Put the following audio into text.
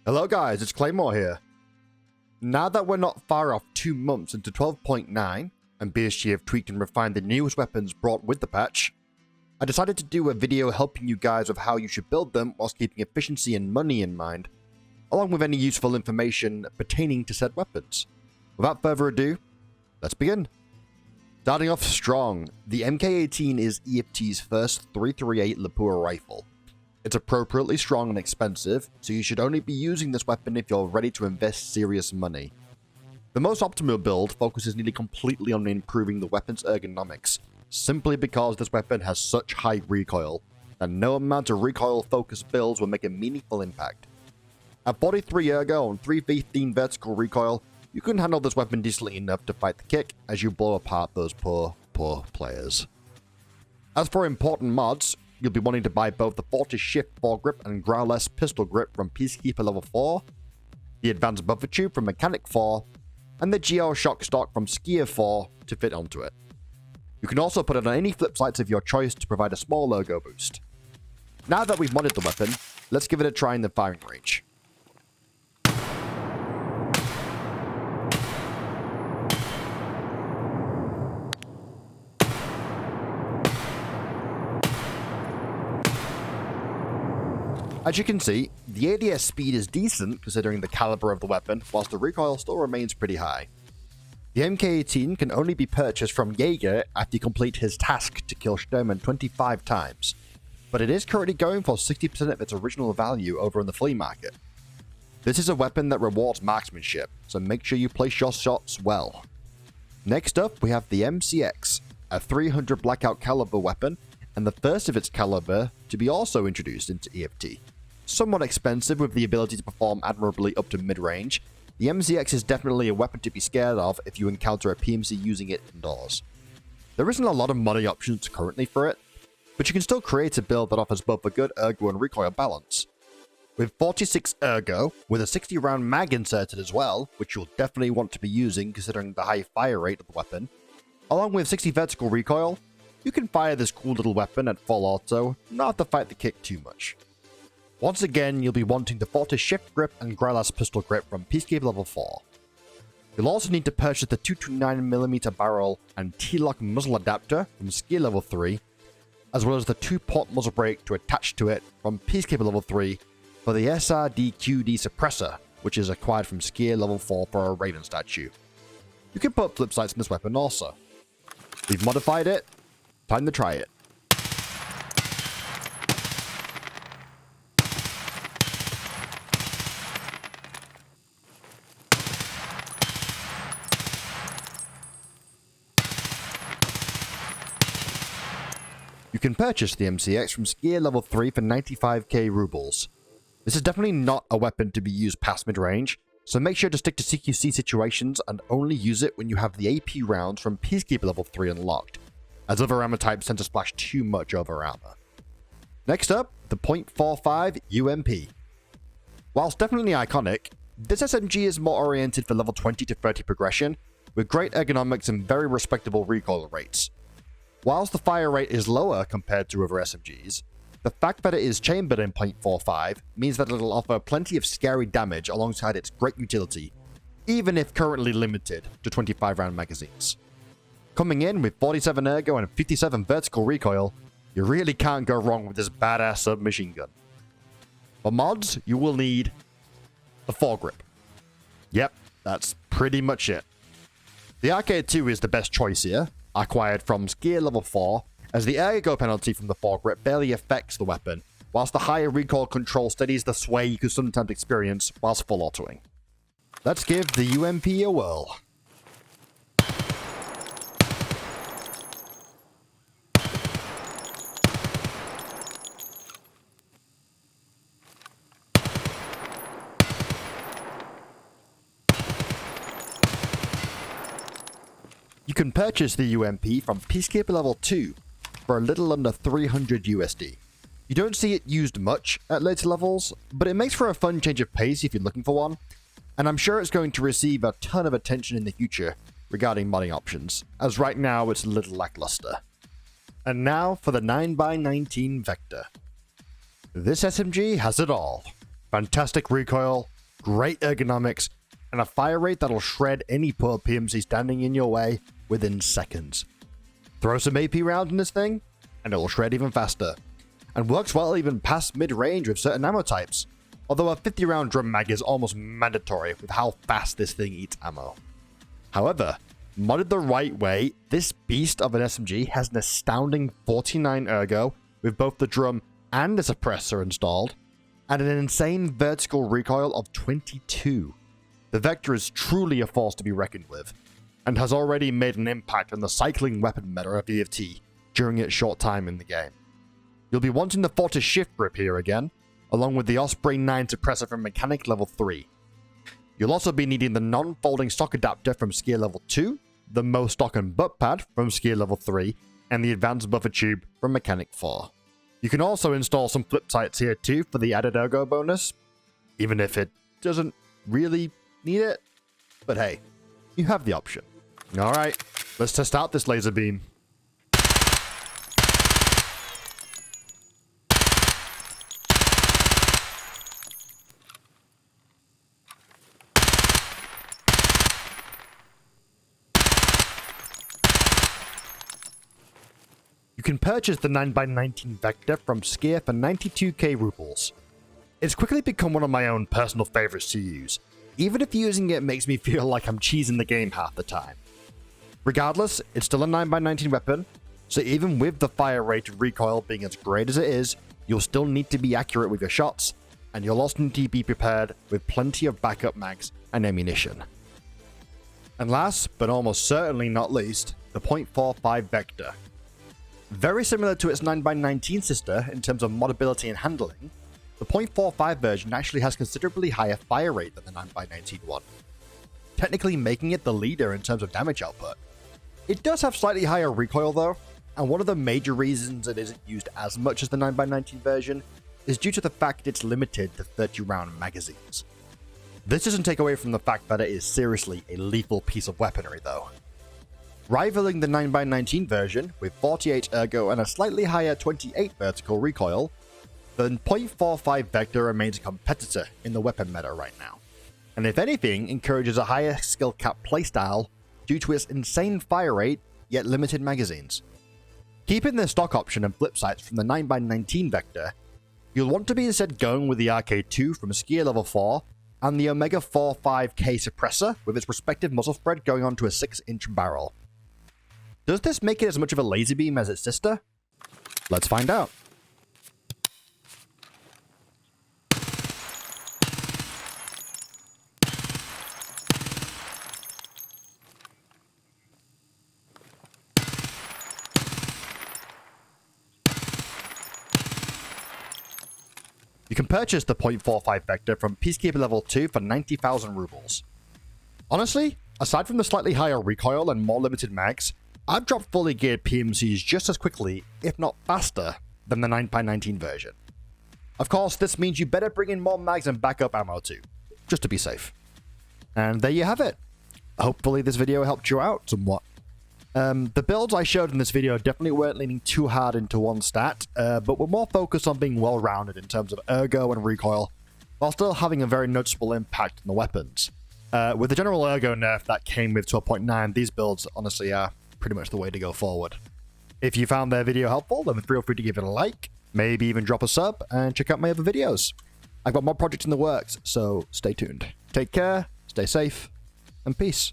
Hello guys, it's Claymore here. Now that we're not far off 2 months into 12.9, and BSG have tweaked and refined the newest weapons brought with the patch, I decided to do a video helping you guys with how you should build them whilst keeping efficiency and money in mind, along with any useful information pertaining to said weapons. Without further ado, let's begin. Starting off strong, the MK18 is EFT's first 338 Lapua rifle. It's appropriately strong and expensive, so you should only be using this weapon if you're ready to invest serious money. The most optimal build focuses nearly completely on improving the weapon's ergonomics, simply because this weapon has such high recoil that no amount of recoil-focused builds will make a meaningful impact. At 43 ergo and 315 vertical recoil, you can handle this weapon decently enough to fight the kick as you blow apart those poor players. As for important mods, you'll be wanting to buy both the Fortis Shift foregrip and Growless pistol grip from Peacekeeper level 4, the Advanced Buffer Tube from Mechanic 4, and the GL Shock Stock from Skier 4 to fit onto it. You can also put it on any flip sights of your choice to provide a small ergo boost. Now that we've modded the weapon, let's give it a try in the firing range. As you can see, the ADS speed is decent considering the caliber of the weapon, whilst the recoil still remains pretty high. The MK18 can only be purchased from Jaeger after you complete his task to kill Sturman 25 times, but it is currently going for 60% of its original value over in the flea market. This is a weapon that rewards marksmanship, so make sure you place your shots well. Next up, we have the MCX, a 300 blackout caliber weapon, and the first of its caliber to be also introduced into EFT. Somewhat expensive with the ability to perform admirably up to mid-range, the MCX is definitely a weapon to be scared of if you encounter a PMC using it indoors. There isn't a lot of modding options currently for it, but you can still create a build that offers both a good ergo and recoil balance. With 46 ergo, with a 60 round mag inserted as well, which you'll definitely want to be using considering the high fire rate of the weapon, along with 60 vertical recoil, you can fire this cool little weapon at full auto, not have to fight the kick too much. Once again, you'll be wanting the Fortis Shift Grip and Growless Pistol Grip from Peacekeeper level 4. You'll also need to purchase the 229mm barrel and T-lock muzzle adapter from Skier level 3, as well as the 2-port muzzle brake to attach to it from Peacekeeper level 3 for the SRDQD suppressor, which is acquired from Skier level 4 for a Raven statue. You can put flip sights in this weapon also. We've modified it. Time to try it. You can purchase the MCX from Skier level 3 for 95k rubles. This is definitely not a weapon to be used past mid-range, so make sure to stick to CQC situations and only use it when you have the AP rounds from Peacekeeper level 3 unlocked, as other ammo types tend to splash too much over armor. Next up, the .45 UMP. Whilst definitely iconic, this SMG is more oriented for level 20 to 30 progression, with great ergonomics and very respectable recoil rates. Whilst the fire rate is lower compared to other SMGs, the fact that it is chambered in .45 means that it'll offer plenty of scary damage alongside its great utility, even if currently limited to 25 round magazines. Coming in with 47 ergo and 57 vertical recoil, you really can't go wrong with this badass submachine gun. For mods, you will need the foregrip. Yep, that's pretty much it. The Arcade 2 is the best choice here, acquired from Skier level 4, as the ergo penalty from the foregrip barely affects the weapon, whilst the higher recoil control steadies the sway you could sometimes experience whilst full autoing. Let's give the UMP a whirl. You can purchase the UMP from Peacekeeper level 2 for a little under 300 USD. You don't see it used much at later levels, but it makes for a fun change of pace if you're looking for one, and I'm sure it's going to receive a ton of attention in the future regarding modding options, as right now it's a little lackluster. And now for the 9x19 Vector. This SMG has it all. fantastic recoil, great ergonomics, and a fire rate that'll shred any poor PMC standing in your way within seconds. Throw some AP rounds in this thing, and it will shred even faster, and works well even past mid-range with certain ammo types, although a 50-round drum mag is almost mandatory with how fast this thing eats ammo. However, modded the right way, this beast of an SMG has an astounding 49 ergo with both the drum and the suppressor installed, and an insane vertical recoil of 22. The Vector is truly a force to be reckoned with, and has already made an impact on the cycling weapon meta of EFT during its short time in the game. You'll be wanting the Fortis shift grip here again, along with the Osprey 9 suppressor from mechanic level 3. You'll also be needing the non-folding stock adapter from skill level 2, the Mo stock and butt pad from skill level 3, and the advanced buffer tube from mechanic 4. You can also install some flip sights here too for the added ergo bonus, even if it doesn't really need it. But hey, you have the option. Alright, let's test out this laser beam. You can purchase the 9x19 Vector from Skier for 92k rubles. It's quickly become one of my own personal favorites to use, even if using it makes me feel like I'm cheesing the game half the time. Regardless, it's still a 9x19 weapon, so even with the fire rate and recoil being as great as it is, you'll still need to be accurate with your shots, and you'll also need to be prepared with plenty of backup mags and ammunition. And last, but almost certainly not least, the .45 Vector. Very similar to its 9x19 sister in terms of modability and handling, the .45 version actually has considerably higher fire rate than the 9x19 one, technically making it the leader in terms of damage output. It does have slightly higher recoil though, and one of the major reasons it isn't used as much as the 9x19 version is due to the fact it's limited to 30-round magazines. This doesn't take away from the fact that it is seriously a lethal piece of weaponry though. Rivaling the 9x19 version with 48 ergo and a slightly higher 28 vertical recoil, the .45 Vector remains a competitor in the weapon meta right now, and if anything encourages a higher skill cap playstyle due to its insane fire rate yet limited magazines. Keeping the stock option and flip sights from the 9x19 Vector, you'll want to be instead going with the RK2 from skier level 4 and the Omega 45K suppressor with its respective muzzle spread going onto a 6-inch barrel. Does this make it as much of a laser beam as its sister? Let's find out. You can purchase the .45 Vector from Peacekeeper level 2 for 90,000 rubles. Honestly, aside from the slightly higher recoil and more limited mags, I've dropped fully geared PMCs just as quickly, if not faster, than the 9x19 version. Of course, this means you better bring in more mags and backup ammo too, just to be safe. And there you have it. Hopefully this video helped you out somewhat. The builds I showed in this video definitely weren't leaning too hard into one stat, but were more focused on being well-rounded in terms of ergo and recoil, while still having a very noticeable impact on the weapons. With the general ergo nerf that came with 12.9, these builds honestly are pretty much the way to go forward. If you found their video helpful, then feel free to give it a like, maybe even drop a sub, and check out my other videos. I've got more projects in the works, so stay tuned. Take care, stay safe, and peace.